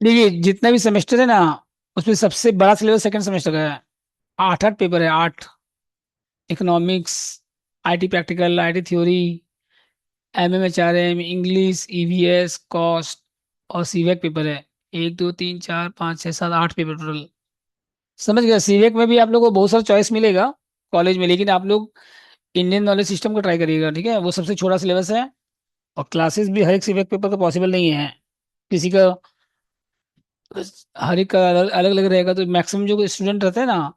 देखिए जितना भी सेमेस्टर है ना, उसमें सबसे बड़ा सिलेबस सेकंड सेमेस्टर का है। 8 8 पेपर है, 8। Economics, IT practical, IT theory, MMHRM, English, EVS, cost और सीवेक पेपर है। 1 2 3 4 5 6 7 8 पेपर टोटल। समझ गया। सीवेक में भी आप लोगों को बहुत सारा चॉइस मिलेगा कॉलेज में, लेकिन आप लोग इंडियन नॉलेज सिस्टम को ट्राई करिएगा, ठीक है। वो सबसे छोटा सिलेबस है। और क्लासेस भी हर एक सीवेक पेपर का पॉसिबल नहीं है। किसी का हर एक का अलग अलग अलग रहेगा, तो मैक्सिमम जो स्टूडेंट रहते हैं ना,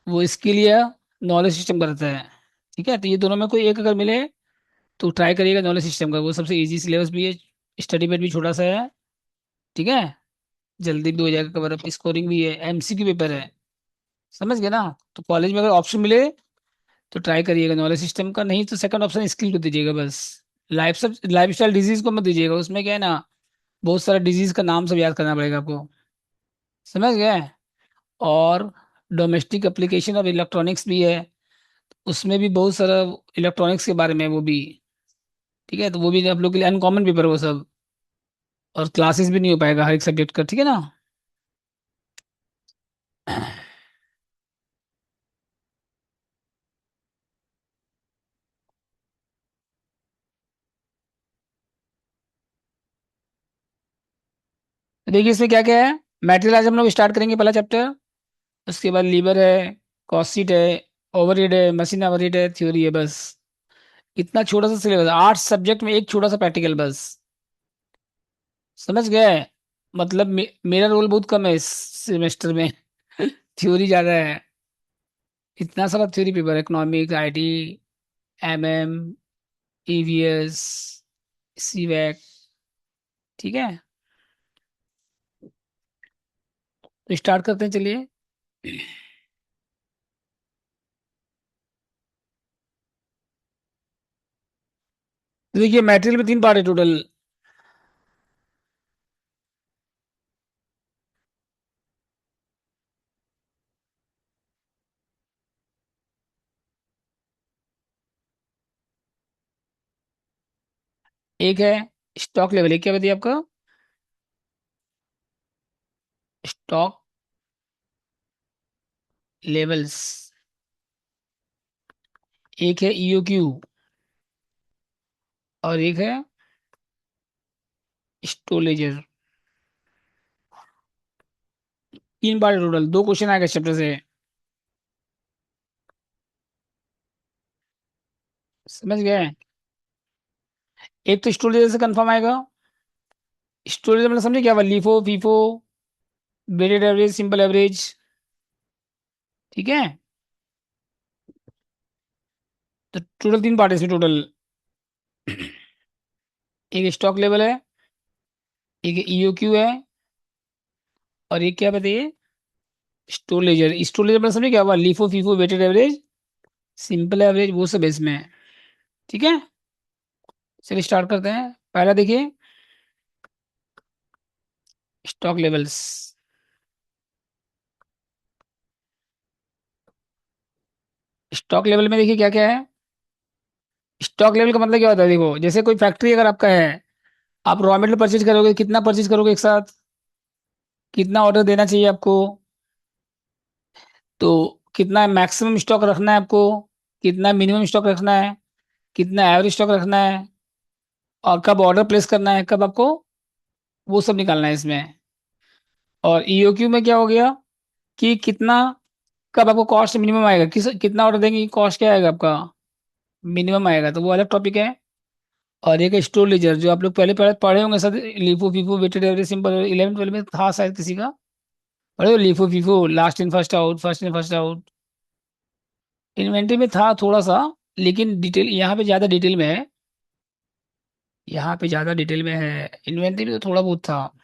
वो स्किल या नॉलेज सिस्टम का रहता है। ठीक है, तो ये दोनों में कोई एक अगर मिले तो ट्राई करिएगा नॉलेज सिस्टम का। वो सबसे इजी सिलेबस भी है, स्टडी पेड भी छोटा सा है। ठीक है, जल्दी भी हो जाएगा कवर अप, स्कोरिंग भी है, एमसीक्यू पेपर है। समझ गए ना। तो कॉलेज में अगर ऑप्शन मिले तो ट्राई करिएगा नॉलेज सिस्टम का, नहीं तो सेकंड ऑप्शन स्किल को दीजिएगा बस। लाइफ स्टाइल डिजीज को मत दीजिएगा, उसमें क्या है ना, बहुत सारा डिजीज का नाम सब याद करना पड़ेगा आपको। समझ गए। और डोमेस्टिक एप्लीकेशन ऑफ इलेक्ट्रॉनिक्स भी है, उसमें भी बहुत सारा इलेक्ट्रॉनिक्स के बारे में है वो भी। ठीक है, तो वो भी आप लोग के लिए अनकॉमन पेपर है वो सब। और क्लासेस भी नहीं हो पाएगा हर एक सब्जेक्ट का, ठीक है ना। तो देखिए इसमें क्या क्या है। मटेरियल आज हम लोग स्टार्ट करेंगे पहला चैप्टर। उसके बाद लीवर है, कॉस्ट है, ओवरहेड है, मशीन ओवरहेड है, थ्योरी है, बस। इतना छोटा सा सिलेबस, 8 सब्जेक्ट में एक छोटा सा प्रैक्टिकल बस। समझ गए। मतलब मेरा रोल बहुत कम है इस सेमेस्टर में। थ्योरी ज्यादा है। इतना सारा theory paper, economics, IT, MM, EVS, सीवैक। ठीक है, तो स्टार्ट करते हैं, चलिए। तो देखिए मटेरियल में 3 पार्ट है टोटल। एक है स्टॉक लेवल, एक क्या बताइए आपका, स्टॉक लेवल्स। एक है ईओक्यू, और एक है स्टोलेजर। 3 पार्ट टोटल, 2 क्वेश्चन आएगा चैप्टर से। समझ गए। एक तो स्टोलेजर से कंफर्म आएगा। स्टोरेज मतलब समझे क्या हुआ, LIFO, FIFO, weighted average, simple average. ठीक है, तो टोटल 3 पार्ट है इसमें टोटल। एक स्टॉक लेवल है, एक ईओक्यू है, और एक क्या बताइए, स्टोरेजर। स्टोरेजर मतलब समझे क्या हुआ, LIFO, FIFO, weighted average, simple average, वो सब है इसमें। ठीक है, चलिए स्टार्ट करते हैं। पहला देखिए, स्टॉक लेवल्स। स्टॉक लेवल में देखिए क्या क्या है। स्टॉक लेवल का मतलब क्या होता है, देखो जैसे कोई फैक्ट्री अगर आपका है, आप रॉ मटेरियल परचेज करोगे, कितना परचेज करोगे एक साथ, कितना ऑर्डर देना चाहिए आपको, तो कितना मैक्सिमम स्टॉक रखना है आपको, कितना मिनिमम स्टॉक रखना है, कितना एवरेज स्टॉक रखना है, और कब ऑर्डर प्लेस करना है, कब आपको, वो सब निकालना है इसमें। और ईओक्यू में क्या हो गया कि कितना, कब आपको कॉस्ट मिनिमम आएगा, कितना ऑर्डर देंगे, कॉस्ट क्या आएगा आपका, मिनिमम आएगा, तो वो अलग टॉपिक है। और एक स्टोर लीजर, जो आप लोग पहले पढ़े पढ़े होंगे sir, LIFO, FIFO, weighted average, simple, 11 12 में था शायद किसी का। पढ़े हो LIFO, FIFO, last in first out, first in first out. Inventory में था थोड़ा सा, लेकिन डिटेल यहाँ पे ज्यादा डिटेल में है। यहाँ पे ज्यादा डिटेल में है, इन्वेंटरी में तो थोड़ा बहुत था।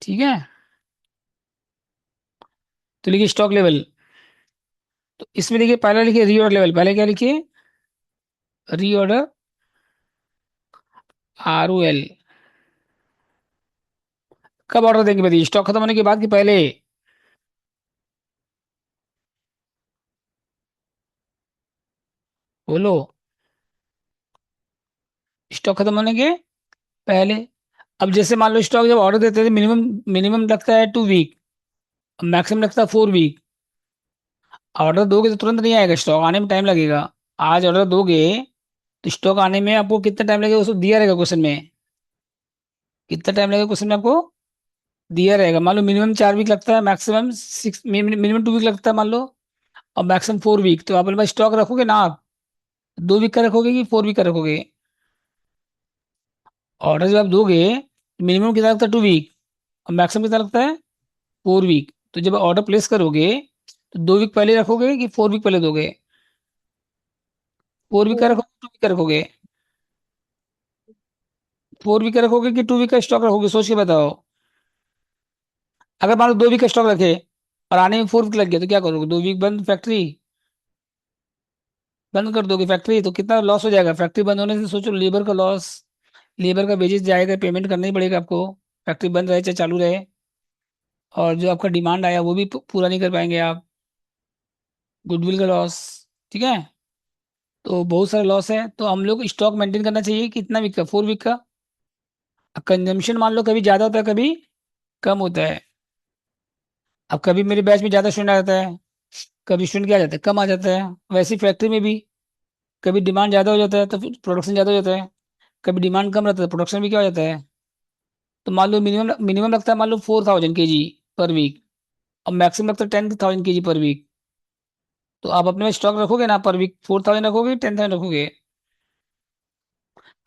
ठीक है, तो लिखिए स्टॉक लेवल। तो इसमें देखिए पहला लिखिए रीऑर्डर लेवल, पहले क्या लिखिए, रीऑर्डर, ROL। कब ऑर्डर देंगे बताइए, स्टॉक खत्म होने के बाद कि पहले। बोलो। स्टॉक खत्म होने के पहले। अब जैसे मान लो स्टॉक जब ऑर्डर देते थे, मिनिमम मिनिमम लगता है 2 वीक, मैक्सिमम लगता है 4 वीक। ऑर्डर दोगे तो तुरंत नहीं आएगा, स्टॉक आने में टाइम लगेगा। आज ऑर्डर दोगे तो स्टॉक आने में आपको कितना टाइम लगेगा, उसको दिया रहेगा क्वेश्चन में। कितना टाइम लगेगा क्वेश्चन में आपको दिया रहेगा। मान लो मिनिमम 4 वीक लगता है, मैक्सिमम मिनिमम 2 वीक लगता है मान लो, और मैक्सिमम 4 वीक। तो आप अपने पास स्टॉक रखोगे ना आप, 2 वीक का रखोगे कि 4 वीक का रखोगे? ऑर्डर जब आप दोगे, मिनिमम कितना लगता है 2 वीक, और मैक्सिमम कितना लगता है 4 वीक। तो जब ऑर्डर प्लेस करोगे तो 2 वीक पहले रखोगे कि 4 वीक पहले दोगे? 4 वीक का रखोगे, 2 वीक का रखोगे? 4 वीक का रखोगे कि 2 वीक का स्टॉक रखोगे, सोच के बताओ। अगर मान लो 2 वीक का स्टॉक रखे और आने में 4 वीक लग गया, तो क्या करोगे? 2 वीक बंद फैक्ट्री, बंद कर दोगे फैक्ट्री, तो कितना लॉस हो जाएगा फैक्ट्री बंद होने से? सोचो, लेबर का लॉस, लेबर का वेजेस जाएगा, पेमेंट करना ही पड़ेगा आपको, फैक्ट्री बंद रहे चाहे चालू रहे। और जो आपका डिमांड आया वो भी पूरा नहीं कर पाएंगे आप, गुडविल का लॉस। ठीक है, तो बहुत सारे लॉस है। तो हम लोग स्टॉक मेंटेन करना चाहिए कितना वीक का? 4 वीक का। कंजम्पशन मान लो कभी ज़्यादा होता है, कभी कम होता है। अब कभी मेरे बैच में ज़्यादा स्टूडेंट आ जाता है, कभी स्टूडेंट क्या आ जाता है, कम आ जाता है। वैसे फैक्ट्री में भी कभी डिमांड ज़्यादा हो जाता है तो प्रोडक्शन ज़्यादा हो जाता है, कभी डिमांड कम रहता है तो प्रोडक्शन भी क्या हो जाता है। तो मान लो मिनिमम मिनिमम लगता है मान लो 4000 kg पर वीक, और मैक्सिमम लगता है 10,000 kg पर वीक। तो आप अपने में स्टॉक रखोगे ना, पर वीक 4000 रखोगे, 10,000 रखोगे?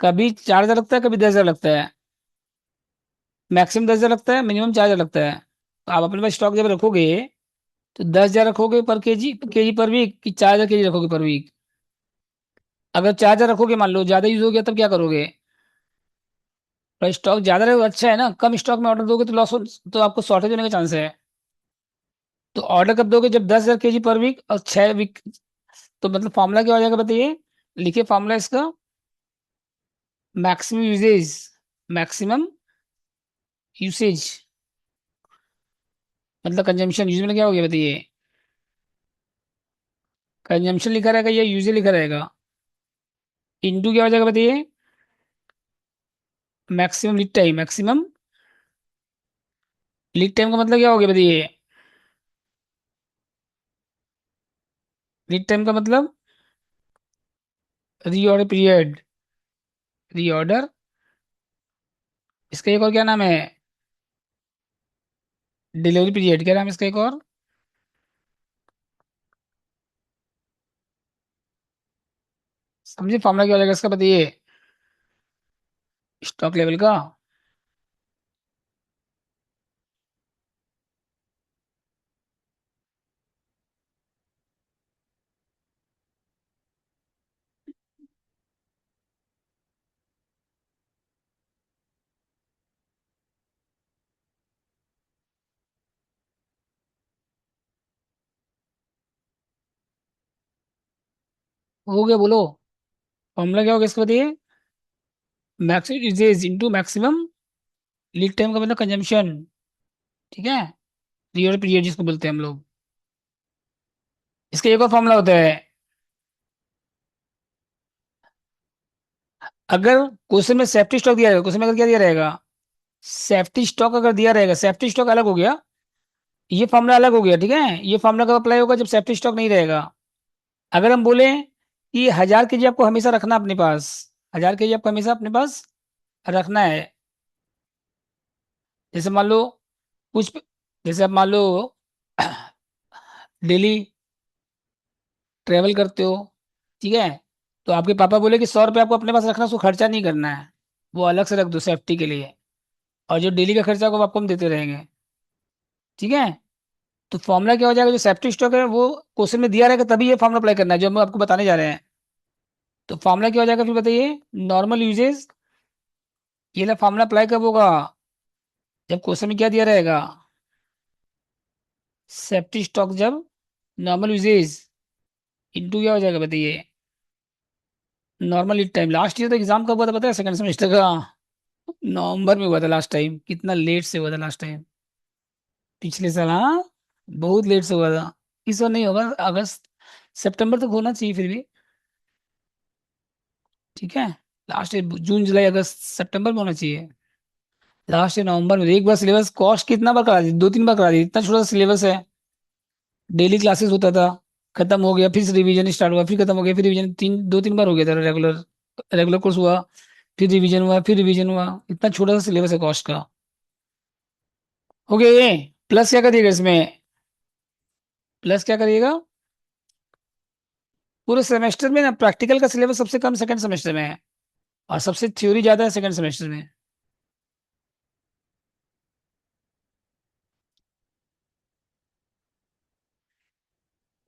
कभी 4,000 लगता है, कभी 10,000 लगता है। मैक्सिमम 10,000 लगता है, मिनिमम 4,000 लगता है। तो आप अपने पास स्टॉक जब रखोगे तो 10,000 रखोगे पर केजी पर वीक, कि 4,000 kg रखोगे पर वीक? अगर 4,000 रखोगे, मान लो ज्यादा यूज हो गया, तब क्या करोगे? पर स्टॉक ज्यादा रहे अच्छा है ना, कम स्टॉक में ऑर्डर दोगे तो लॉस, तो आपको शॉर्टेज होने का चांस है। तो ऑर्डर कब दोगे? जब 10,000 kg पर वीक और 6 वीक। तो मतलब फॉर्मूला क्या हो जाएगा बताइए, लिखिए फॉर्मूला इसका। मैक्सिमम यूजेज, मैक्सिमम यूसेज मतलब कंजम्पशन, यूज में क्या हो गया बताइए? कंजम्पशन लिखा रहेगा या यूजेज लिखा रहेगा? इंटू क्या हो जाएगा बताइए? Maximum lead time, maximum lead time का मतलब क्या हो गया बताइए? लीड टाइम का मतलब रीऑर्डर पीरियड, रीऑर्डर। इसका एक और क्या नाम है? Delivery period. क्या नाम है इसका एक और? समझिए फॉर्मूला क्या हो जाएगा इसका बताइए, स्टॉक लेवल का। हो गया, बोलो। फॉर्मूला क्या होगा इसका बताइए? Maximum usage into maximum lead time का मतलब कंजम्पशन। ठीक है, रीऑर्डर पीरियड जिसको बोलते हैं हम लोग। इसका एक और फॉर्मूला होता है। अगर क्वेश्चन में सेफ्टी स्टॉक दिया रहेगा, क्वेश्चन में अगर क्या दिया रहेगा, सेफ्टी स्टॉक अगर दिया रहेगा, सेफ्टी स्टॉक अलग हो गया, ये फॉर्मूला अलग हो गया। ठीक है, ये फॉर्मूला कब अप्लाई होगा? जब सेफ्टी स्टॉक नहीं रहेगा। अगर हम बोले कि 1,000 kg आपको हमेशा रखना अपने पास, 1,000 kg आपको हमेशा अपने पास रखना है। जैसे मान लो कुछ, जैसे आप मान लो डेली ट्रेवल करते हो, ठीक है, तो आपके पापा बोले कि 100 रुपये आपको अपने पास रखना, उसको खर्चा नहीं करना है, वो अलग से रख दो सेफ्टी के लिए, और जो डेली का खर्चा होगा वो आपको हम देते रहेंगे। ठीक है, तो फॉर्मूला क्या हो जाएगा? जो सेफ्टी स्टॉक है वो क्वेश्चन में दिया रहेगा, तभी ये फॉर्मूला अप्लाई करना है जो हम आपको बताने जा रहे हैं। तो फॉर्मूला क्या हो जाएगा फिर बताइए? Normal usage. ये ना फॉर्मूला अप्लाई कब होगा? जब क्वेश्चन में क्या दिया रहेगा, सेफ्टी स्टॉक, जब नॉर्मल यूजेज इंटू क्या हो जाएगा बताइए? Normal time. लास्ट ईयर तो एग्जाम कब हुआ था पता है? सेकंड सेमेस्टर का नवंबर में हुआ था लास्ट टाइम। कितना लेट से हुआ था लास्ट टाइम, पिछले साल। हाँ, बहुत लेट से हुआ था। इस बार नहीं होगा, अगस्त सितंबर तक होना चाहिए फिर भी। ठीक है, लास्ट ईयर जून जुलाई अगस्त सितंबर में होना चाहिए। लास्ट नवंबर में एक बार सिलेबस कॉस्ट कितना बार करा दी, 2-3 बार करा दी, इतना छोटा सा सिलेबस है। डेली क्लासेस होता था, खत्म हो गया, फिर रिवीजन स्टार्ट हुआ, फिर खत्म हो गया, फिर रिवीजन, 2-3 बार हो गया था रेगुलर। रेगुलर कोर्स हुआ, फिर रिवीजन हुआ, फिर रिवीजन हुआ, इतना छोटा सा सिलेबस है कॉस्ट का। हो गया ये। प्लस क्या करिएगा इसमें, प्लस क्या करिएगा, पूरे सेमेस्टर में ना प्रैक्टिकल का सिलेबस सबसे कम सेकंड सेमेस्टर में है, और सबसे थ्योरी ज्यादा है सेकंड सेमेस्टर में।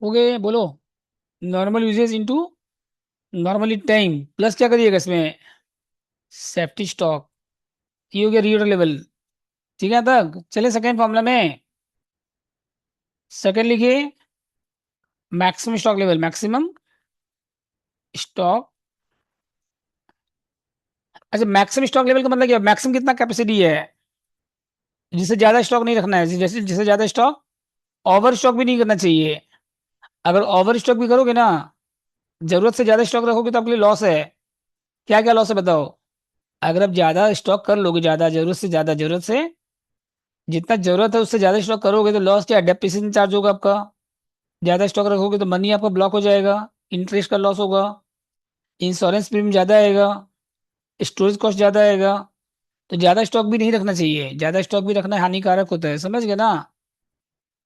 हो गए बोलो। Normal usage into normally time, plus क्या करिएगा इसमें, सेफ्टी स्टॉक, ये हो गया रीडर लेवल। ठीक है तक चले सेकंड फॉर्मूला में। सेकंड लिखिए, maximum stock level, maximum stock. अच्छा, मैक्सिमम स्टॉक लेवल का मतलब क्या, मैक्सिमम कितना कैपेसिटी है, जिससे ज्यादा स्टॉक नहीं रखना है, जैसे जिससे ज्यादा स्टॉक, ओवर स्टॉक भी नहीं करना चाहिए। अगर ओवर स्टॉक भी करोगे ना, जरूरत से ज्यादा स्टॉक रखोगे तो आपके लिए लॉस है। क्या क्या लॉस है बताओ। अगर आप ज्यादा स्टॉक कर लोगे, ज्यादा जरूरत से ज्यादा, जरूरत से जितना जरूरत है उससे ज्यादा स्टॉक करोगे तो लॉस क्या, डेप्रिसिएशन चार्ज होगा आपका। ज्यादा स्टॉक रखोगे तो मनी आपका ब्लॉक हो जाएगा, इंटरेस्ट का लॉस होगा, इंश्योरेंस प्रीमियम ज्यादा आएगा, स्टोरेज कॉस्ट ज्यादा आएगा। तो ज्यादा स्टॉक भी नहीं रखना चाहिए, ज्यादा स्टॉक भी रखना हानिकारक होता है, समझ गए ना।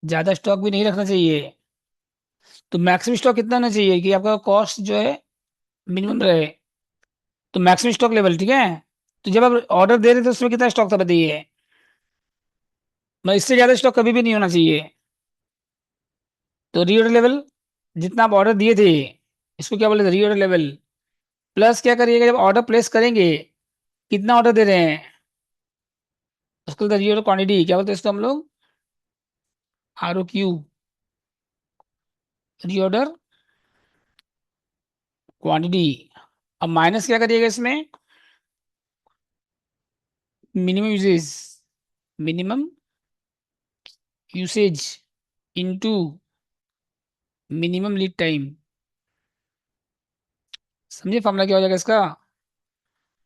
ज्यादा स्टॉक भी नहीं रखना चाहिए। तो मैक्सिमम स्टॉक कितना होना चाहिए कि आपका कॉस्ट जो है मिनिमम रहे। तो मैक्सिमम स्टॉक लेवल, ठीक है। तो जब आप ऑर्डर दे रहे थे उसमें कितना स्टॉक था बताइए। मैं इससे ज्यादा स्टॉक कभी भी नहीं होना चाहिए। तो रीऑर्डर लेवल, जितना आप ऑर्डर दिए थे, इसको क्या बोले थे, रीऑर्डर लेवल। प्लस क्या करिएगा, जब ऑर्डर प्लेस करेंगे, कितना ऑर्डर दे रहे हैं, उसको रीऑर्डर क्वांटिटी क्या बोलते हैं इसको हम लोग, ROQ, रीऑर्डर क्वांटिटी। अब माइनस क्या करिएगा इसमें, minimum usage, minimum usage into minimum lead time. समझिए फॉर्मूला क्या हो जाएगा इसका,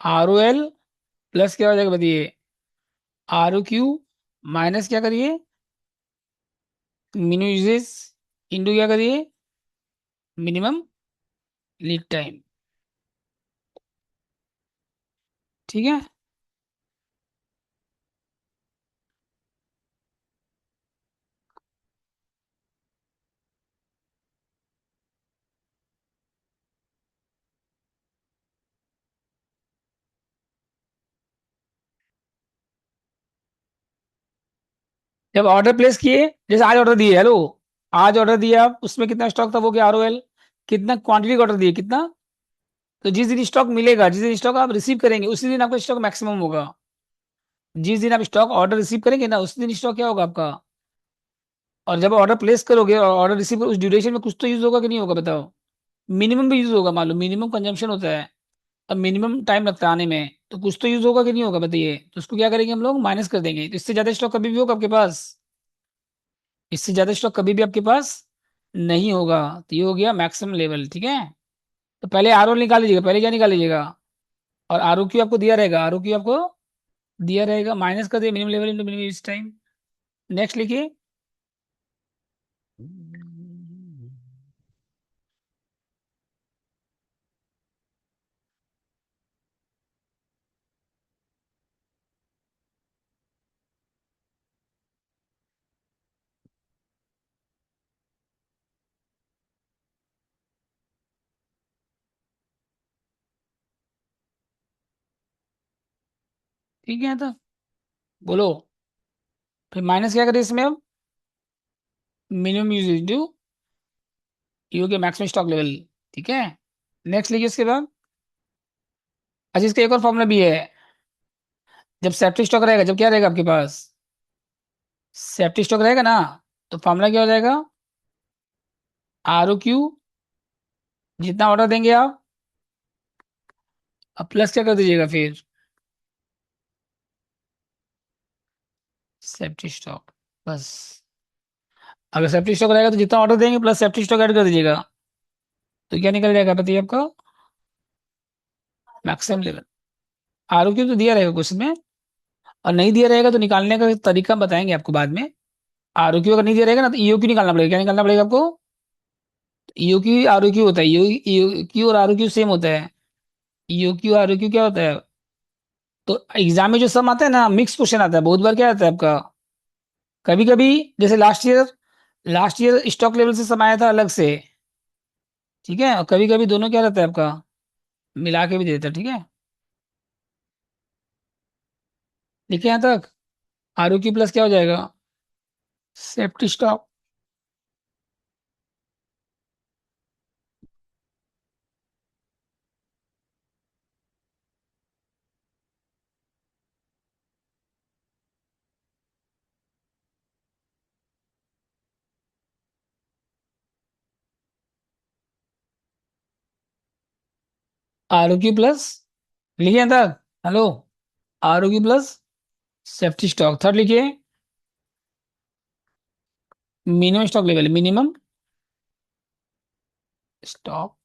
ROL प्लस क्या हो जाएगा बताइए, ROQ माइनस क्या करिए, मिनिमम यूसेज इंटू क्या करिए, मिनिमम लीड टाइम। ठीक है। जब ऑर्डर प्लेस किए, जैसे आज ऑर्डर दिए, हेलो, आज ऑर्डर दिया आप, उसमें कितना स्टॉक था वो क्या, ROL, कितना क्वांटिटी का ऑर्डर दिए कितना। तो जिस दिन स्टॉक मिलेगा, जिस दिन स्टॉक आप रिसीव करेंगे, उसी दिन आपका स्टॉक मैक्सिमम होगा। जिस दिन आप स्टॉक ऑर्डर रिसीव करेंगे ना, उसी दिन स्टॉक क्या होगा आपका। और जब ऑर्डर प्लेस करोगे और ऑर्डर रिसीव उस ड्यूरेशन में कुछ तो यूज होगा कि नहीं होगा बताओ। मिनिमम भी यूज होगा, मान लो मिनिमम कंजम्पशन होता है, अब मिनिमम टाइम लगता है आने में, तो कुछ तो यूज होगा कि नहीं होगा बताइए। तो उसको क्या करेंगे हम लोग, माइनस कर देंगे, तो इससे ज्यादा स्टॉक कभी भी होगा आपके पास, इससे ज्यादा स्टॉक कभी भी आपके पास नहीं होगा। तो ये हो गया मैक्सिमम लेवल, ठीक है। तो पहले ROL निकाल लीजिएगा, पहले क्या निकाल लीजिएगा, और ROQ आपको दिया रहेगा, ROQ आपको दिया रहेगा, माइनस कर दिया minimum level into minimum use time. Next लिखिए। ठीक है, तो बोलो। फिर माइनस क्या करें इसमें अब, मिनिमम यूज इंटू, ये हो गया मैक्सिमम स्टॉक लेवल। ठीक है। नेक्स्ट लिखिए उसके बाद। अच्छा, इसका एक और फॉर्मूला भी है। जब सेफ्टी स्टॉक रहेगा, जब क्या रहेगा आपके पास, सेफ्टी स्टॉक रहेगा ना, तो फॉर्मूला क्या हो जाएगा, ROQ, जितना ऑर्डर देंगे आप, अब प्लस क्या कर दीजिएगा फिर, सेफ्टी स्टॉक, बस। अगर सेफ्टी स्टॉक रहेगा तो जितना ऑर्डर देंगे प्लस सेफ्टी स्टॉक ऐड कर दीजिएगा, तो क्या निकल जाएगा बताइए आपका, मैक्सिमम लेवल। ROQ तो दिया रहेगा क्वेश्चन में, और नहीं दिया रहेगा तो निकालने का तरीका हम बताएंगे आपको बाद में। आर ओ क्यू अगर नहीं दिया रहेगा ना तो ई ओ क्यू निकालना पड़ेगा। क्या निकालना पड़ेगा आपको? E O Q R O Q होता है, ई ओ क्यू और आर ओ क्यू सेम होता है। E O Q R O Q क्या होता है? तो एग्जाम में जो सम आता है ना, मिक्स क्वेश्चन आता है बहुत बार। क्या आता है आपका? कभी कभी जैसे लास्ट ईयर स्टॉक लेवल से सम आया था अलग से। ठीक है, और कभी कभी दोनों क्या रहता है आपका, मिला के भी देता है। ठीक है, देखिए यहाँ तक। आर ओ क्यू प्लस क्या हो जाएगा? Safety stock. R O Q plus, लिखिए यहाँ तक। Hello, R O Q plus safety stock. Third लिखिए, minimum stock level, minimum stock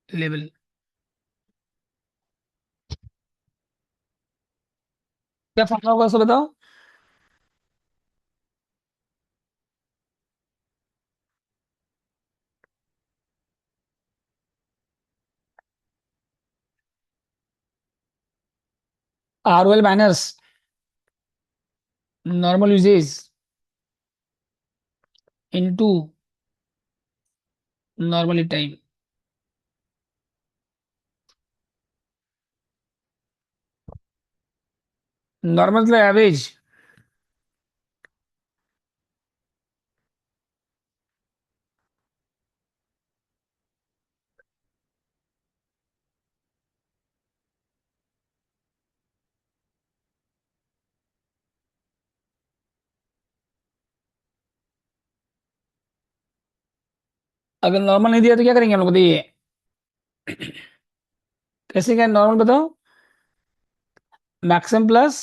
level. क्या फॉर्मूला होगा उसको बताओ। R O L minus normal usage into normally time. Normal मतलब average. अगर नॉर्मल नहीं दिया तो क्या करेंगे हम लोग बताइए? कैसे क्या नॉर्मल बताओ? Maximum plus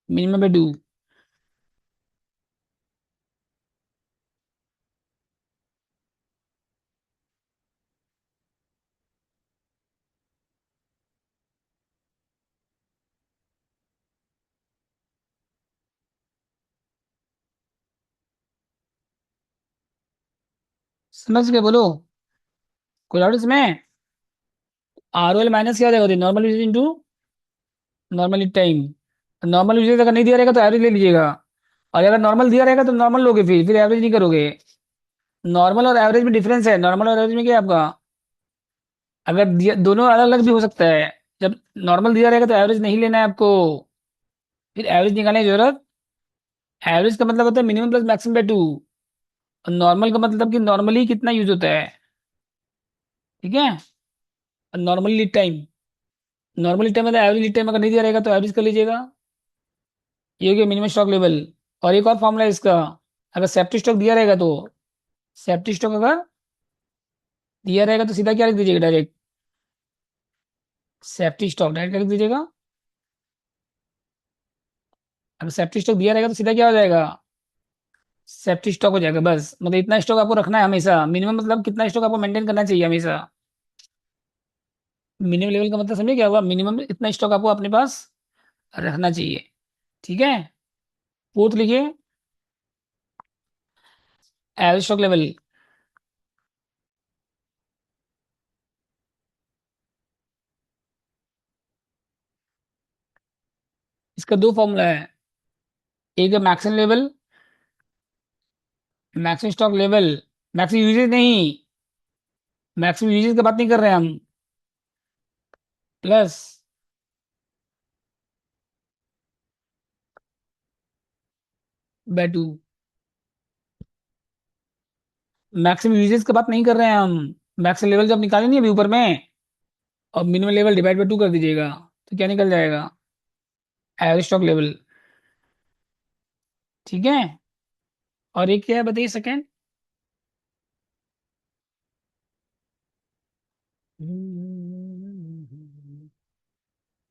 minimum by 2। समझ के बोलो, कोई डाउट इसमें? आर ओ एल माइनस क्या हो जाएगा? Normal usage into normally time. Normal usage अगर नहीं दिया रहेगा तो एवरेज ले लीजिएगा, और अगर नॉर्मल दिया रहेगा तो नॉर्मल लोगे, फिर एवरेज नहीं करोगे। नॉर्मल और एवरेज में डिफरेंस है। नॉर्मल और एवरेज में क्या है आपका? दोनों अलग अलग भी हो सकता है। जब नॉर्मल दिया रहेगा तो एवरेज नहीं लेना है आपको, फिर एवरेज निकालने की जरूरत। एवरेज का मतलब होता है मिनिमम प्लस मैक्सिमम बाय 2, और नॉर्मल का मतलब कि नॉर्मली कितना यूज होता है। ठीक है, और normally lead time. Normally time मतलब एवरेज लीड टाइम अगर नहीं दिया रहेगा तो एवरेज कर लीजिएगा। ये हो गया मिनिमम स्टॉक लेवल। और एक और फॉर्मूला है इसका, अगर सेफ्टी स्टॉक दिया रहेगा तो, सेफ्टी स्टॉक अगर दिया रहेगा तो सीधा क्या लिख दीजिएगा डायरेक्ट, सेफ्टी स्टॉक डायरेक्ट क्या लिख दीजिएगा। अगर सेफ्टी स्टॉक दिया रहेगा तो सीधा क्या हो जाएगा, सेफ्टी स्टॉक हो जाएगा। बस मतलब इतना स्टॉक आपको रखना है हमेशा। मिनिमम मतलब कितना स्टॉक आपको मेंटेन करना चाहिए हमेशा। मिनिमम लेवल का मतलब समझे क्या हुआ? मिनिमम इतना स्टॉक आपको अपने पास रखना चाहिए। ठीक है, फोर्थ लिखिए, एवरेज स्टॉक लेवल। इसका दो फॉर्मूला है, एक है maximum level, maximum stock level, maximum usage नहीं, मैक्सिमम यूजेज की बात नहीं कर रहे हैं हम, प्लस बाय 2। मैक्सिमम यूजेज की बात नहीं कर रहे हैं हम। मैक्सिमम लेवल जब निकाले नहीं अभी ऊपर में, और मिनिमम लेवल डिवाइड बाय 2 कर दीजिएगा, तो क्या निकल जाएगा, एवरेज स्टॉक लेवल। ठीक है, और एक क्या है बताइए सेकेंड?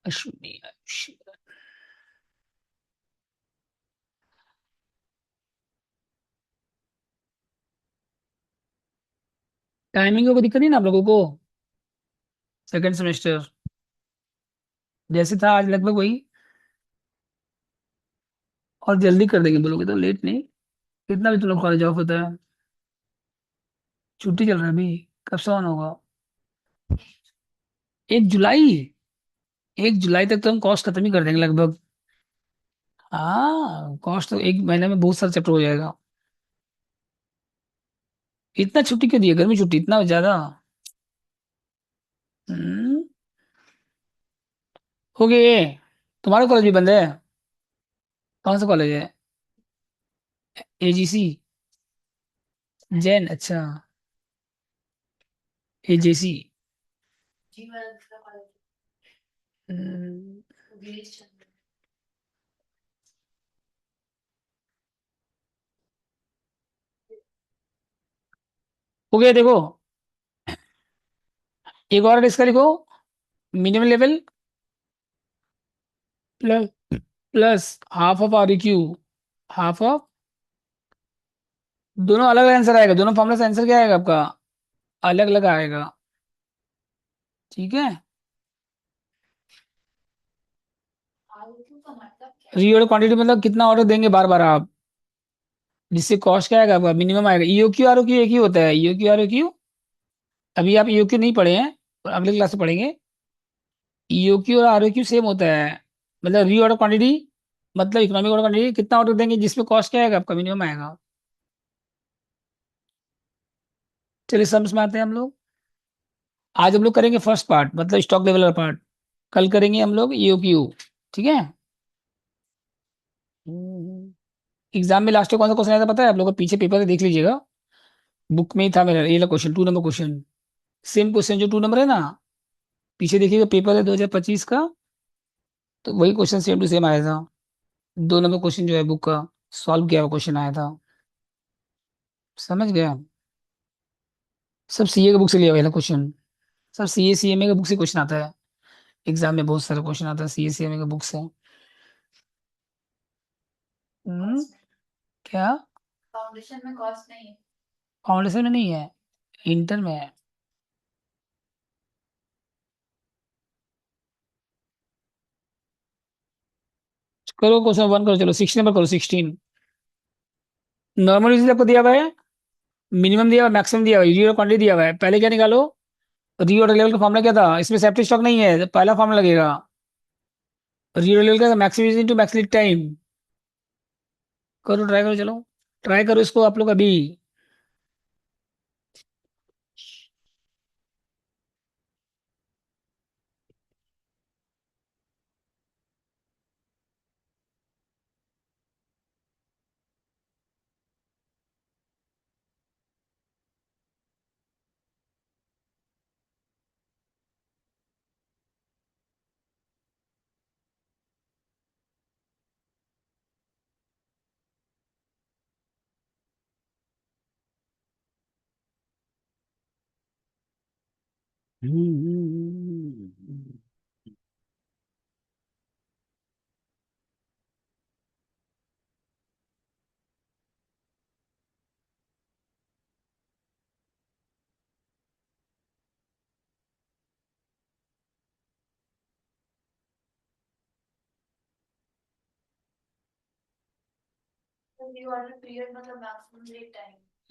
अश्विनी, टाइमिंग को कोई दिक्कत नहीं ना आप लोगों को? सेकेंड सेमेस्टर जैसे था आज लगभग वही। और जल्दी कर देंगे बोलोगे तो, लेट नहीं। कितना भी तुम लोग कॉलेज ऑफ होता है? छुट्टी चल रहा है अभी। कब से ऑन होगा? 1 जुलाई? 1 जुलाई तक तो हम कोर्स खत्म ही कर देंगे लगभग। हाँ, कोर्स तो 1 महीने में बहुत सारा चैप्टर हो जाएगा। इतना छुट्टी क्यों दी है, गर्मी छुट्टी इतना ज्यादा? हम्म। हो गए ये। तुम्हारा कॉलेज भी बंद है? कौन सा कॉलेज है? एजीसी? जैन, अच्छा। एजेसी। हम्म, हो गया देखो। एक और इसका लिखो। Minimum level plus plus half of R Q. Half of. दोनों अलग अलग आंसर आएगा, दोनों फॉर्मूला से आंसर क्या आएगा आपका? अलग अलग आएगा। ठीक है। रीऑर्डर क्वांटिटी मतलब कितना ऑर्डर देंगे बार बार आप, जिससे कॉस्ट क्या आएगा आपका, मिनिमम आएगा। ईओक्यू आर क्यू एक ही होता है, ईओक्यू आर क्यू। अभी आप ईओक्यू नहीं पढ़े हैं, और अगले क्लास में पढ़ेंगे। ईओक्यू और आरओक्यू सेम होता है। मतलब रीऑर्डर क्वांटिटी मतलब इकोनॉमिक ऑर्डर क्वांटिटी, कितना ऑर्डर देंगे जिसमें कॉस्ट क्या आएगा आपका, मिनिमम आएगा। चलिए सम्स में आते हैं हम लोग। आज हम लोग करेंगे फर्स्ट पार्ट, मतलब स्टॉक लेवल का पार्ट। कल करेंगे हम लोग ईओक्यू। ठीक है। एग्जाम में लास्ट में कौन सा क्वेश्चन आया था पता है आप लोगों को? पीछे पेपर से देख लीजिएगा। बुक में ही था मेरा ये वाला question, 2 number question. Same question जो 2 नंबर है ना, पीछे देखिएगा, पेपर है 2025 का। तो वही क्वेश्चन सेम टू सेम आया था। 2 नंबर क्वेश्चन जो है बुक का, सॉल्व किया हुआ क्वेश्चन आया था। समझ गया? सब सीए का बुक से लिया हुआ है क्वेश्चन। सब सीए सीएमए का बुक से क्वेश्चन आता है। एग्जाम में बहुत सारा क्वेश्चन आता है सीए सीएमए का बुक से। हम्म। क्या? फाउंडेशन में नहीं है, इंटर में है। करो क्वेश्चन 1 करो, चलो 16 नंबर करो, 16। नॉर्मल यूज आपको दिया हुआ है, मिनिमम दिया हुआ है, मैक्सिमम दिया हुआ है, यूरो क्वांटिटी दिया हुआ है। पहले क्या निकालो? रियो लेवल का फॉर्मूला क्या था? इसमें सेफ्टी स्टॉक नहीं है, तो पहला फॉर्मूला लगेगा। रियो लेवल का मैक्सिमम इनटू मैक्सिमम टाइम। करो, ट्राई करो, चलो। ट्राई करो इसको आप लोग अभी।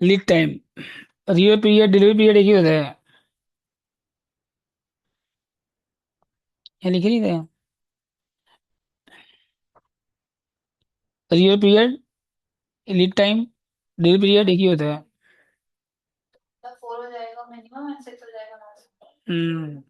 Lead time. रियो पीरियड डिलीवरी पीरियड एक ही होता है। ये लिखे नहीं थे? रियो period, lead time, delivery period एक ही होता है। हम्म।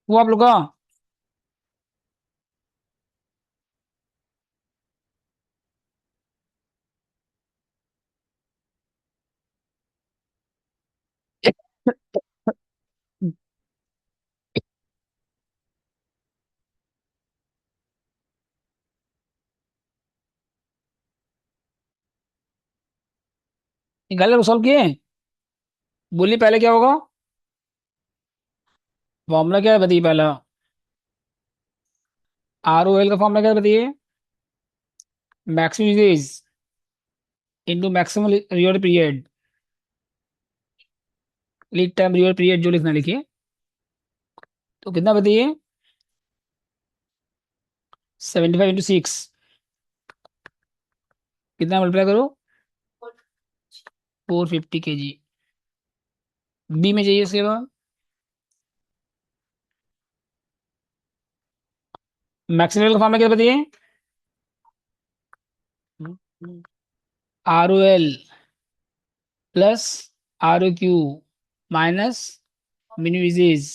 वो आप लोग का निकाले सॉल्व किए। बोलिए पहले क्या होगा। फॉर्मूला क्या है बताइए पहला। आर ओ एल का फॉर्मूला क्या है बताइए। Maximum usage into maximum real period. Lead time real period जो लिखना लिखिए। तो कितना बताइए। 75 × 6 कितना मल्टीप्लाई करो। 450 kg। बी में चाहिए उसके बाद। मैक्सिमम का फॉर्मूला क्या बताइए। R O L plus R O Q minus minimum usage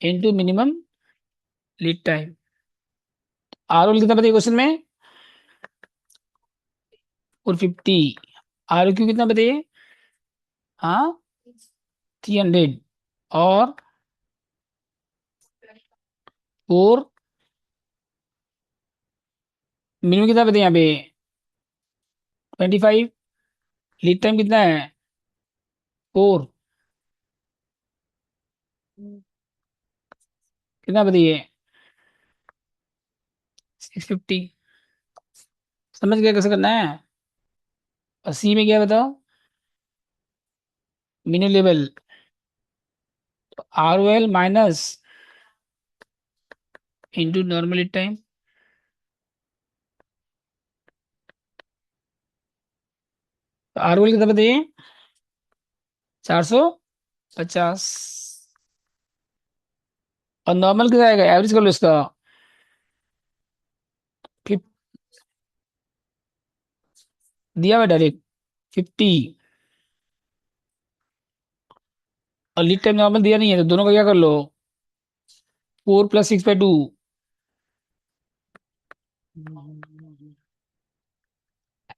into minimum lead time. R O L कितना बताइए क्वेश्चन में। 450। आर ओ क्यू कितना बताइए। हाँ 300। और फोर मिनिमम कितना बताइए यहाँ पे। 25। लीड टाइम कितना है। 4। कितना बताइए। 650। समझ गया कैसे करना है। और सी में क्या बताओ। Minimum level R O L minus into normal lead time. तो आर ओ एल कितना बताइए। 450। और नॉर्मल कितना आएगा एवरेज कर लो इसका। फिफ दिया हुआ डायरेक्ट 50। और लीड टाइम नॉर्मल दिया नहीं है तो दोनों का क्या कर लो। 4 + 6/2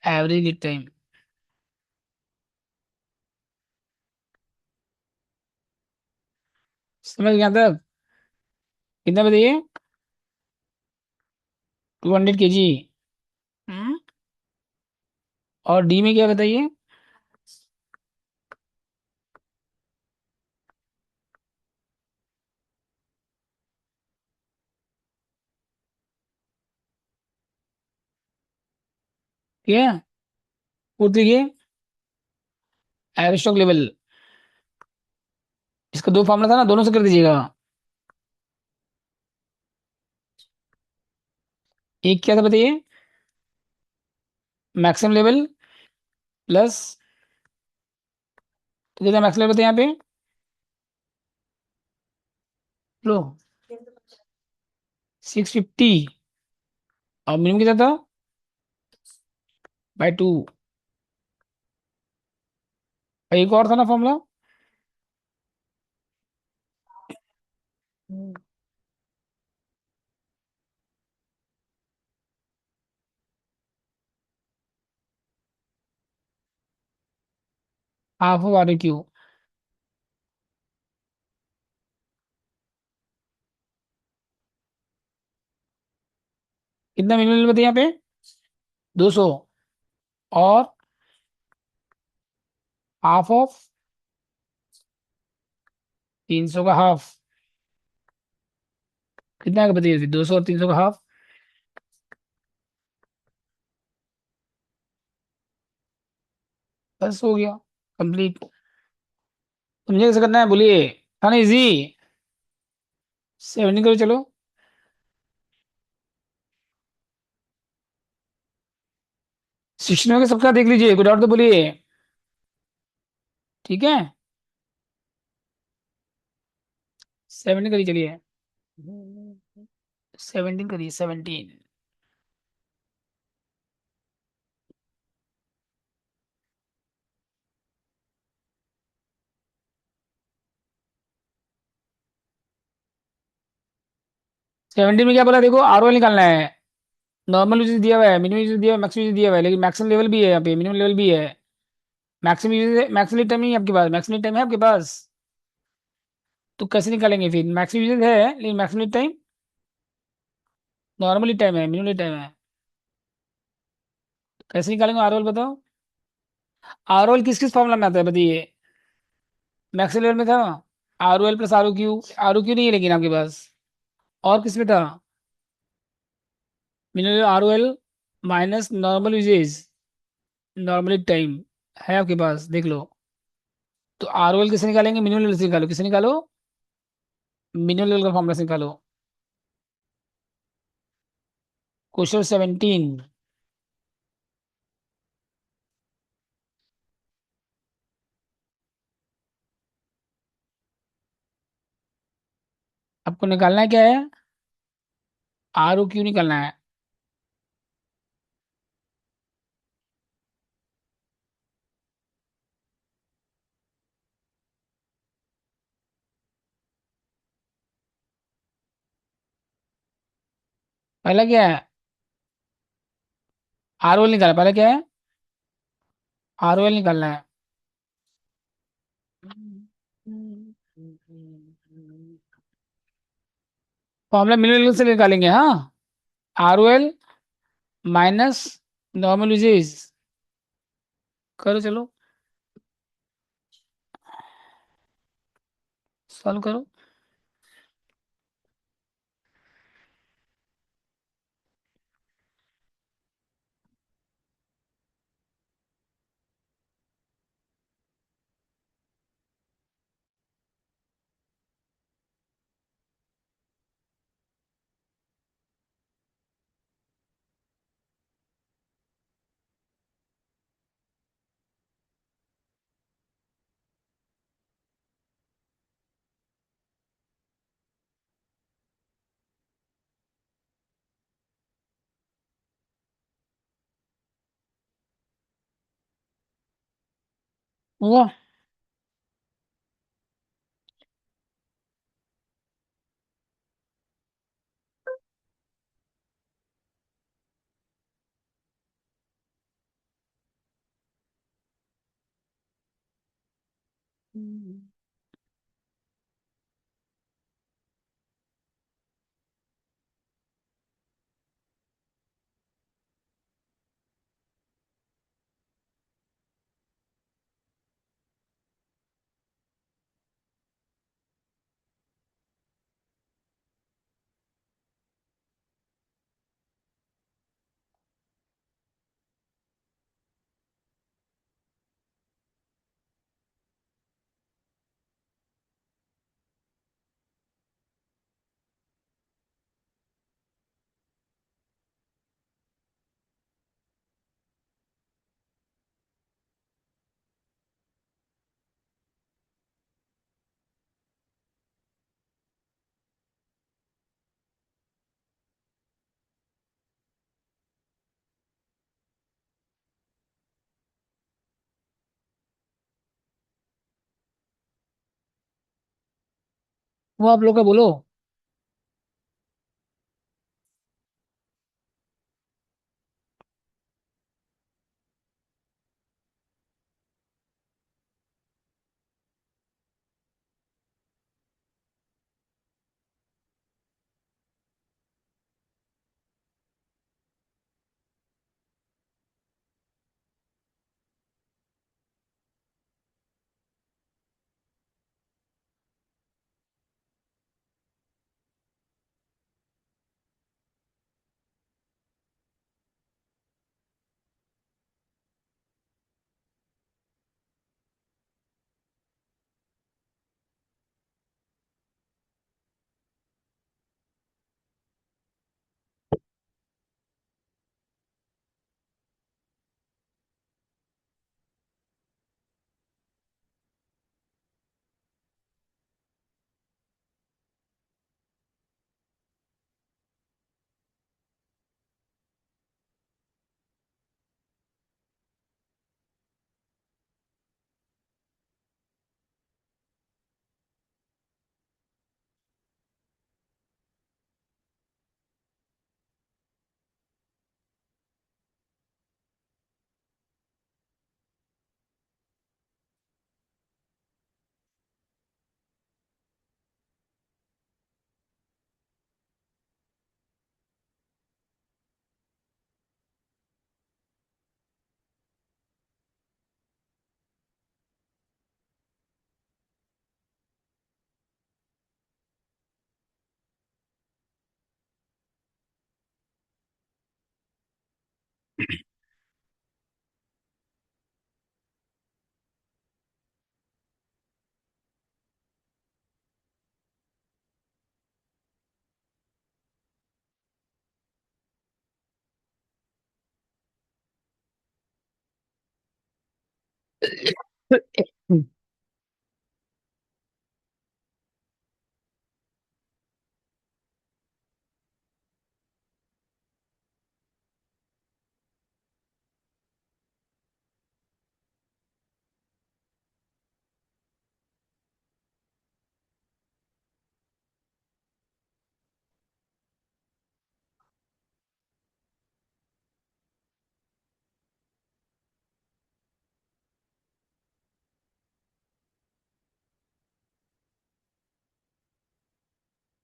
एवरेज लीड टाइम। समझ गया तब। कितना बताइए। 200 kg। हम्म। और डी में क्या बताइए। ठीक है। पूछ लीजिए। एवरेज स्टॉक लेवल इसका दो फॉर्मूला था ना, दोनों से कर दीजिएगा। एक क्या था बताइए? मैक्सिमम लेवल प्लस, तो कितना मैक्सिमम लेवल था यहाँ पे? लो, 650। और मिनिमम कितना था? By two. एक और था ना formula. Half of R Q. कितना मिनिमम लेवल बताइए यहाँ पे? 200। और हाफ ऑफ 300 का हाफ। कितना का बताइए? 200 और 300 का हाफ। बस हो गया कंप्लीट। समझे कैसे करना है बोलिए? था ना इजी? 70 करो चलो। 16 में सबका देख लीजिए, कोई डाउट तो बोलिए। ठीक है, 17 करिए चलिए। 17 करिए, 17। 17 में क्या बोला देखो, आर निकालना है। नॉर्मल यूजेस दिया हुआ है, मिनिमम यूजेस दिया हुआ है, मैक्सिमम यूजेस दिया हुआ है, लेकिन मैक्सिमम लेवल भी है यहाँ पे, मिनिमम लेवल भी है। मैक्सिमम यूजेस, मैक्सिमम टाइम नहीं है आपके पास, मैक्सिमम टाइम है आपके पास। तो कैसे निकालेंगे फिर? मैक्सिमम यूजेस है लेकिन मैक्सिमम टाइम नॉर्मली टाइम है, मिनिमम टाइम है। कैसे निकालेंगे आर बताओ? आर किस किस फॉर्मूला में आता है बताइए? मैक्सिमम लेवल में था R L plus R Q नहीं है लेकिन आपके पास। और किस में था? Minimum R L minus normal usage, normally time है आपके पास, देख लो। तो आर ओ एल किसे निकालेंगे? मिनिमम लेवल से निकालो, किसे निकालो? मिनिमम लेवल का फॉर्मूला से निकालो। क्वेश्चन 17। आपको निकालना है क्या है? आर ओ क्यू निकालना है। पहला क्या है? आर ओ एल निकालना, पहले क्या है? आर ओ एल निकालना है। फॉर्मूला मिनिमम लेवल से निकालेंगे, हाँ। R O L minus normal usage. करो चलो, सॉल्व करो। हुआ। वो आप लोग का बोलो।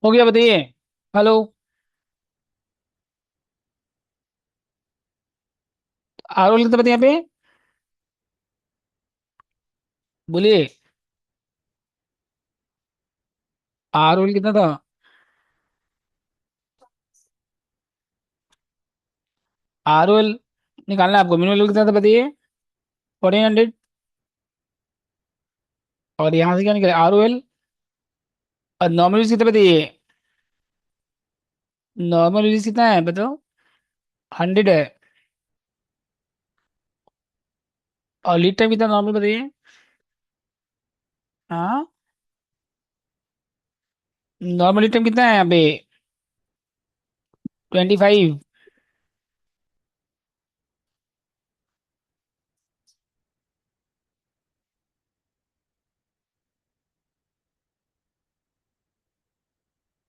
हो गया, बताइए। हेलो। आर रोल कितना बताइए यहाँ पे? बोलिए। आर रोल कितना था? आर रोल निकालना है आपको। मिनिमम लेवल कितना था बताइए? 1400। और यहाँ से क्या निकले? R O L. और नॉर्मल यूज कितना बताइए? नॉर्मल यूज कितना है बताओ? 100 है। और लीड टाइम कितना नॉर्मल बताइए? हाँ। नॉर्मल लीड टाइम कितना है यहाँ पे? 25।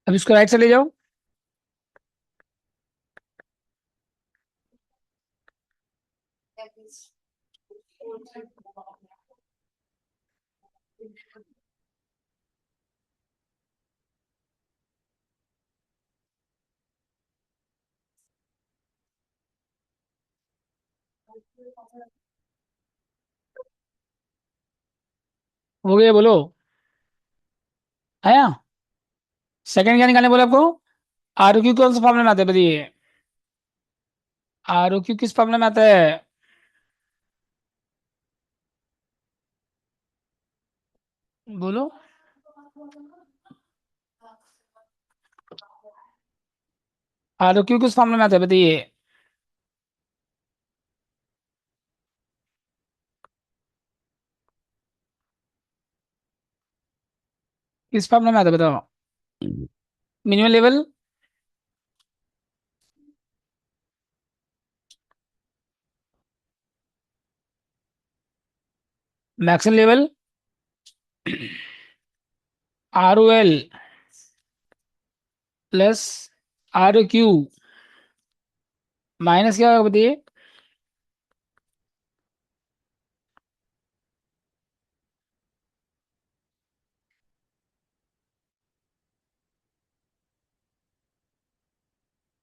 अब इसको राइट से ले जाओ। हो गया, बोलो। आया। सेकंड क्या निकालने बोला आपको? आर ओ क्यू कौन सा फॉर्मूला में आता है बताइए? आर ओ क्यू किस फॉर्मूला में आता है? बोलो। आर ओ क्यू किस फॉर्मूला में आता है बताइए? किस फॉर्मूला में आता है बताओ? Minimum level. Maximum level. R O L. Plus R Q minus क्या होगा बताइए।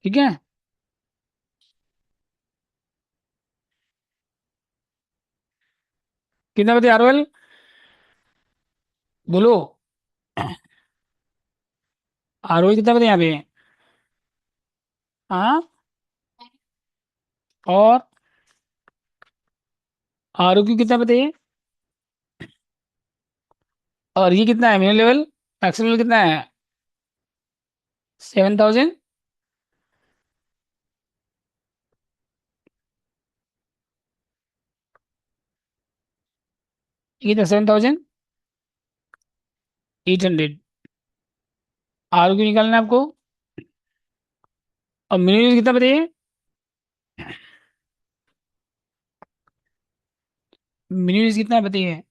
ठीक है। कितना बताइए आर एल, बोलो। आर ओ कितना बताइए यहाँ पे। हाँ। और आर ओ क्यू कितना बताइए। और ये कितना है मिनिमम लेवल, मैक्सिमम लेवल कितना है। 7,000। ये कितना 7,800। आर ओ क्यू निकालना है आपको। और मिनिमम कितना बताइए। मिनिमम कितना है बताइए।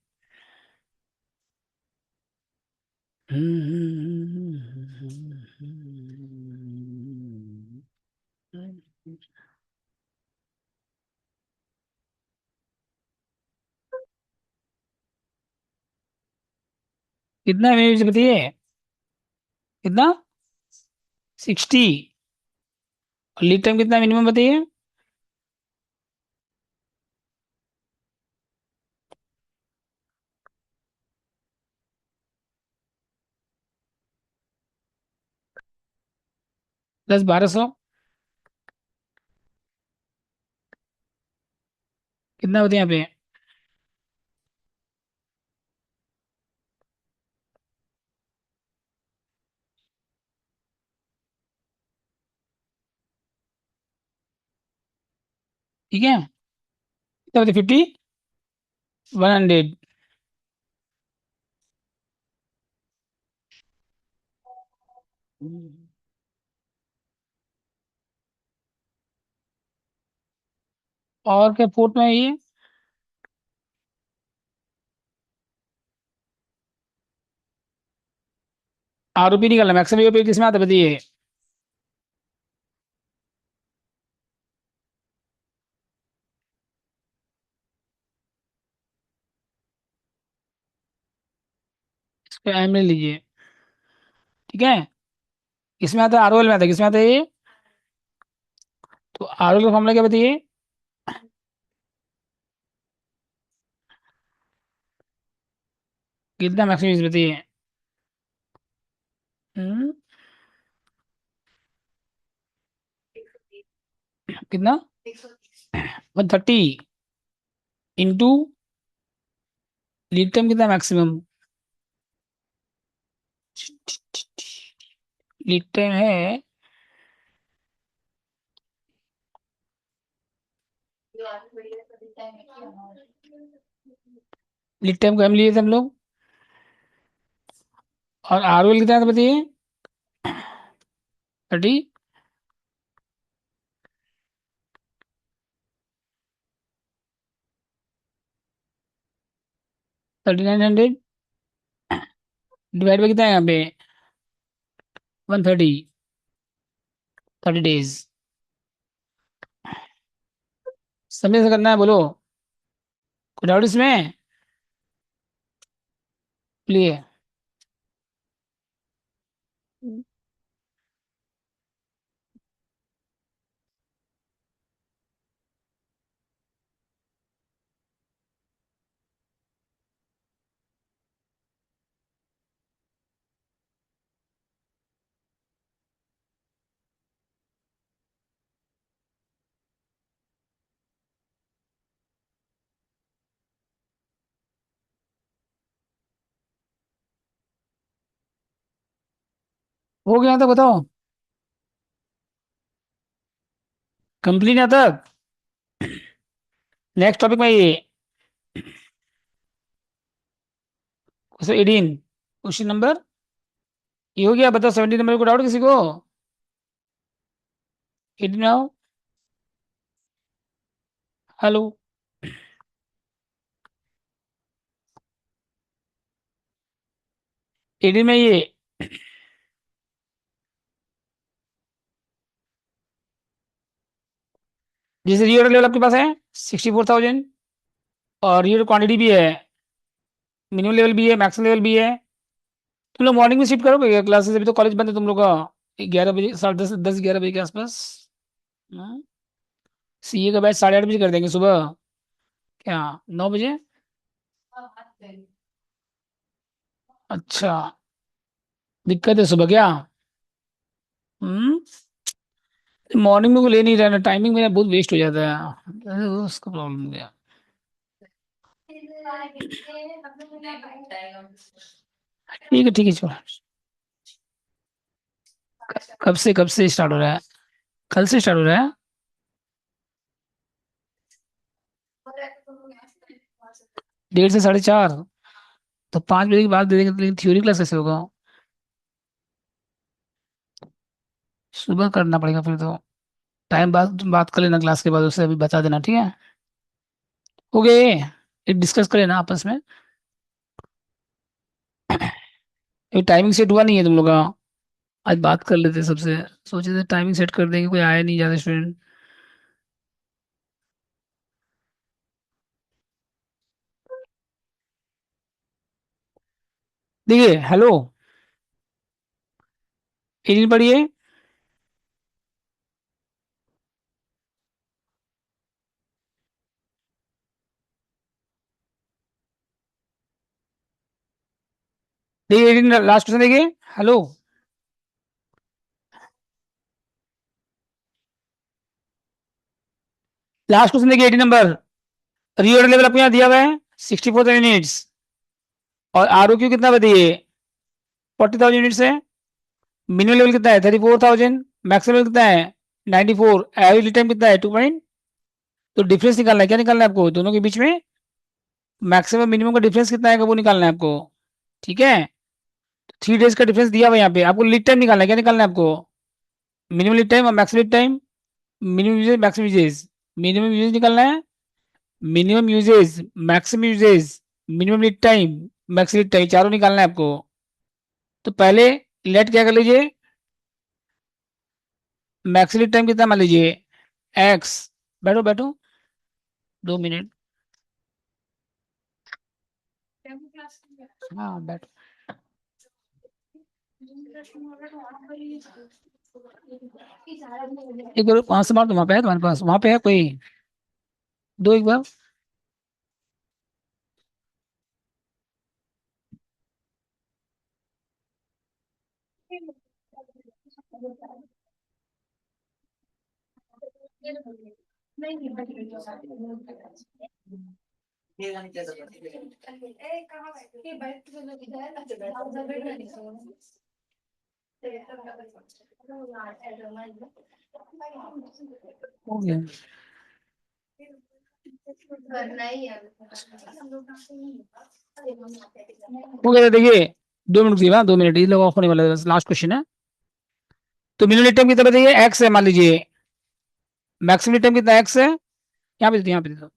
कितना है मिनिमम बताइए। कितना। 60। और लीड टाइम कितना मिनिमम बताइए। प्लस 1,200। कितना बताइए यहाँ पे। ठीक है। कितना बताइए 50। 100। और क्या पोर्ट में है ये। आरोपी निकालना मैक्सिमम यूपी किसमें आता है बताइए। इसको एम ले लीजिए। ठीक है। इसमें आता है आरओएल में आता है, किसमें आता है ये। तो आरओएल का फॉर्मूला क्या बताइए। कितना मैक्सिमम यूज बताइए। हम्म, कितना। 130 इंटू लीड टाइम कितना मैक्सिमम। लीड टाइम है। लीड टाइम को हम लिए थे हम लोग। और आरओएल कितना था बताइए। 30। 3,900 डिवाइड बाई कितना है यहाँ पे। 130। 30 डेज। समय से करना है बोलो। कोई डाउट इसमें। लिए। हो गया तो बताओ। कंप्लीट यहाँ तक। नेक्स्ट टॉपिक में ये क्वेश्चन 18। क्वेश्चन नंबर ये हो गया, बताओ 17 नंबर को डाउट किसी को। 18 में आओ। हेलो। 18 में ये जैसे रीऑर्डर लेवल आपके पास है 64,000, और रीऑर्डर क्वांटिटी भी है, मिनिमम लेवल भी है, मैक्सिमम लेवल भी है। तुम लोग मॉर्निंग में शिफ्ट करोगे क्या क्लासेस? अभी तो कॉलेज बंद है तुम लोग का, 11 बजे, 10:30, 10-11 बजे के आसपास। सीए का बैच 8:30 बजे कर देंगे सुबह, क्या 9 बजे? अच्छा, दिक्कत है सुबह क्या? हम्म। मॉर्निंग में को ले नहीं रहना, टाइमिंग मेरा बहुत वेस्ट हो जाता है, अरे वो उसका प्रॉब्लम गया। ठीक है चलो। कब से स्टार्ट हो रहा है? कल से स्टार्ट हो रहा है? 1:30 से 4:30? तो 5 बजे के बाद दे देंगे, तो लेकिन थ्योरी क्लास कैसे होगा? सुबह करना पड़ेगा फिर तो। टाइम बाद तुम बात कर लेना क्लास के बाद, उससे अभी बता देना, ठीक है? हो गए, एक डिस्कस कर लेना आपस में। ये टाइमिंग सेट हुआ नहीं है तुम लोग का? आज बात कर लेते सबसे, सोचे थे टाइमिंग सेट कर देंगे, कोई आया नहीं ज्यादा स्टूडेंट। देखिए, हेलो, 18 पढ़िए। देखिए 18 लास्ट क्वेश्चन देखिए। हेलो, लास्ट क्वेश्चन देखिए, 18 नंबर। रीऑर्डर लेवल आपको यहाँ दिया हुआ है 64,000 यूनिट्स, और आरओक्यू कितना बताइए? 40,000 यूनिट्स है। मिनिमम लेवल कितना है? 34,000। मैक्सिमम लेवल कितना है? 94। एवरेज टाइम कितना है? 2 पॉइंट। तो डिफरेंस निकालना है, क्या निकालना है आपको दोनों के बीच में? मैक्सिमम मिनिमम का डिफरेंस कितना है वो निकालना है आपको, ठीक है? 3 डेज का डिफरेंस दिया हुआ है यहाँ पे, आपको लीड टाइम निकालना है, क्या निकालना है आपको? मिनिमम लीड टाइम और maximum lead time. Minimum usage, maximum usage. Minimum usage निकालना है, minimum usage, maximum usage, minimum lead time, maximum lead time, चारों निकालना है आपको। तो पहले लेट क्या कर लीजिए, मैक्सिमम लीड टाइम कितना मान लीजिए, एक्स। बैठो बैठो, 2 मिनट। हाँ बैठो। एक बार 5 से मार, तो वहां पे है तुम्हारे पास, वहां पे है कोई? दो एक बार। हो गया। हो गया, देखिए 2 मिनट की बात, 2 मिनट, ये लोग ऑफ होने वाला है, लास्ट क्वेश्चन है। तो मिनिमम टाइम कितना बताइए? एक्स है मान लीजिए। मैक्सिमम टाइम कितना एक्स है? यहाँ पे दे दो, यहाँ पे दे दो।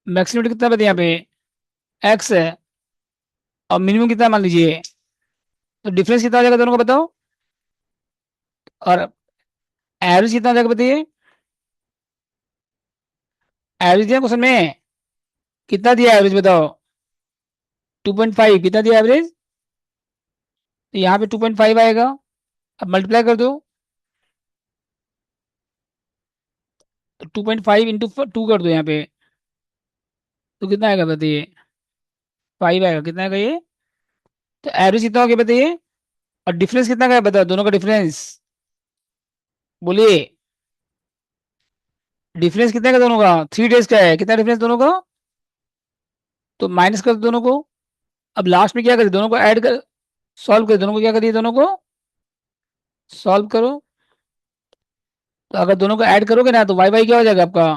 मैक्सिमम कितना बताइए यहाँ पे? एक्स है। और मिनिमम कितना मान लीजिए? तो डिफरेंस कितना हो जाएगा दोनों का बताओ? और एवरेज कितना हो जाएगा बताइए? एवरेज दिया क्वेश्चन में, कितना दिया एवरेज बताओ? 2.5 कितना दिया एवरेज? तो यहाँ पे 2.5 आएगा। अब मल्टीप्लाई कर दो, तो 2.5 इंटू 2 कर दो यहाँ पे, तो कितना आएगा बताइए? 5 आएगा, कितना आएगा ये? तो एवरेज कितना हो गया बताइए? और डिफरेंस कितना का है बताओ, दोनों का डिफरेंस बोलिए। डिफरेंस कितने का दोनों का? 3 डेज का है, कितना डिफरेंस दोनों का? तो माइनस कर दो दोनों को। अब लास्ट में क्या करें, दोनों को ऐड कर, सॉल्व कर, दोनों को क्या करिए, दोनों को सॉल्व करो। तो अगर दोनों को ऐड करोगे ना, तो वाई वाई क्या हो जाएगा आपका?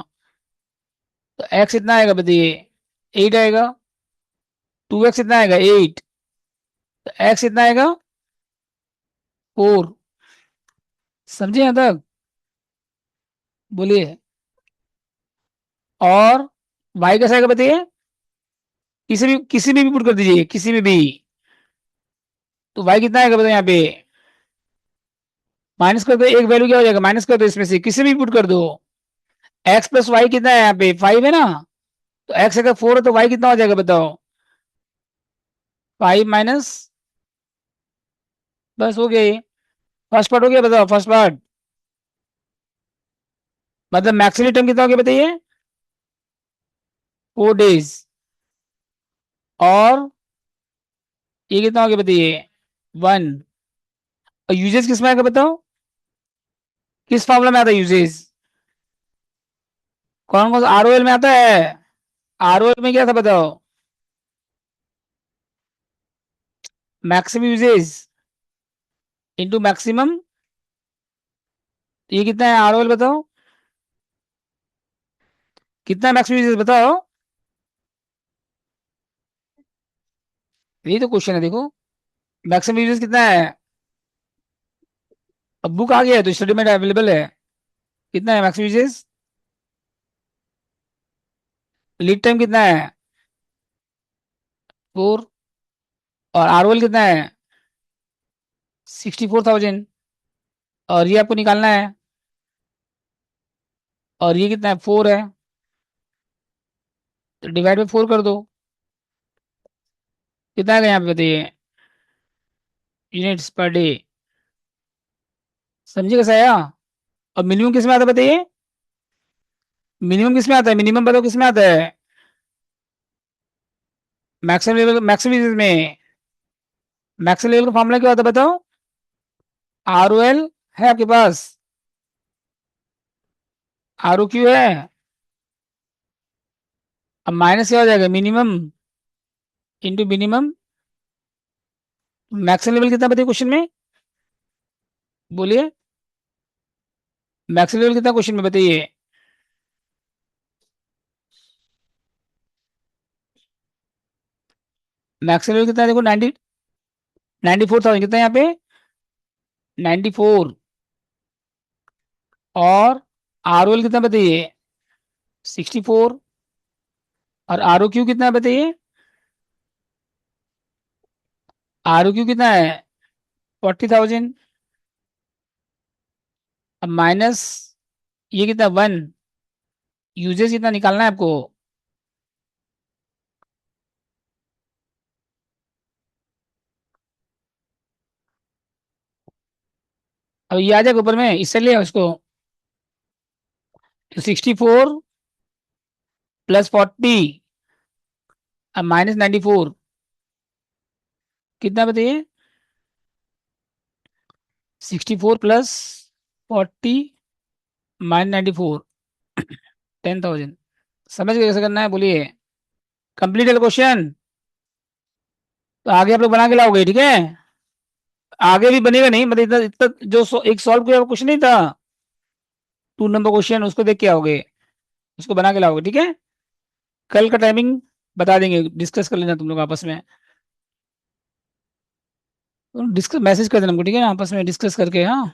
तो एक्स इतना आएगा बताइए, 8 आएगा। 2x इतना आएगा, 8। तो एक्स इतना आएगा, 4। समझे यहाँ तक? बोलिए। और वाई कैसा आएगा बताइए? किसी में भी पुट कर दीजिए, किसी में भी। तो वाई कितना आएगा बताओ यहाँ पे? माइनस कर दो, एक वैल्यू क्या हो जाएगा, माइनस कर दो, इसमें से किसी में भी पुट कर दो। एक्स प्लस वाई कितना है यहाँ पे 5 है ना, तो एक्स अगर 4 है तो वाई कितना हो जाएगा बताओ? 5 माइनस, बस हो गया ये। फर्स्ट पार्ट हो गया, बताओ फर्स्ट पार्ट। मतलब मैक्सिमम टर्म कितना हो गया बताइए? 4 डेज। और ये कितना हो गया बताइए? 1। और यूजेस किस में आएगा बताओ? किस फॉर्मूला में आता है यूजेस? कौन कौन सा आरओएल में आता है? आरओएल में क्या था बताओ? Maximum uses into maximum. ये कितना है आरओएल बताओ? कितना है मैक्सिमम यूजेस बताओ? यही तो क्वेश्चन है देखो। मैक्सिमम यूजेस कितना है? अब बुक आ गया है तो स्टडी में अवेलेबल है। कितना है मैक्सिमम यूजेस? लीड टाइम कितना है? 4। और आरओएल कितना है? 64,000। और ये आपको निकालना है। और ये कितना है? 4 है। तो डिवाइड में 4 कर दो। कितना है यहाँ पे बताइए? Units per day. समझे कैसे आया? और मिनिमम किस में आता है बताइए? मिनिमम किस में आता है? मिनिमम बताओ किस में आता है? मैक्सिमम लेवल, मैक्सिमम में। मैक्सिमम लेवल का फॉर्मूला क्या होता है बताओ? आर ओ एल है आपके पास? आर ओ क्यू है। अब माइनस क्या हो जाएगा? Minimum into minimum. Maximum level कितना बताइए क्वेश्चन में? बोलिए। मैक्सिमम लेवल कितना क्वेश्चन में बताइए? मैक्सिमम लेवल कितना है देखो? 94,000 कितना है यहाँ पे? 94। और आर ओ एल कितना बताइए? 64। और आर ओ क्यू कितना है बताइए? आर ओ क्यू कितना है? 40,000। अब माइनस ये कितना? 1। यूजेस कितना निकालना है आपको? अब ये आ जाएगा ऊपर में, इससे ले आओ इसको। तो 64 प्लस 40 अब माइनस 94 कितना बताइए? 64 प्लस 40 माइनस 94, 10,000। समझ गए कैसे करना है? बोलिए। कंप्लीट है क्वेश्चन। तो आगे आप लोग बना के लाओगे, ठीक है? आगे भी बनेगा नहीं, मतलब इतना इतना जो एक सॉल्व किया क्वेश्चन नहीं था, 2 नंबर क्वेश्चन, उसको देख के आओगे, उसको बना के लाओगे, ठीक है? कल का टाइमिंग बता देंगे, डिस्कस कर लेना तुम लोग आपस में। डिस्कस मैसेज कर देना हमको, ठीक है ना, आपस में डिस्कस करके, हाँ।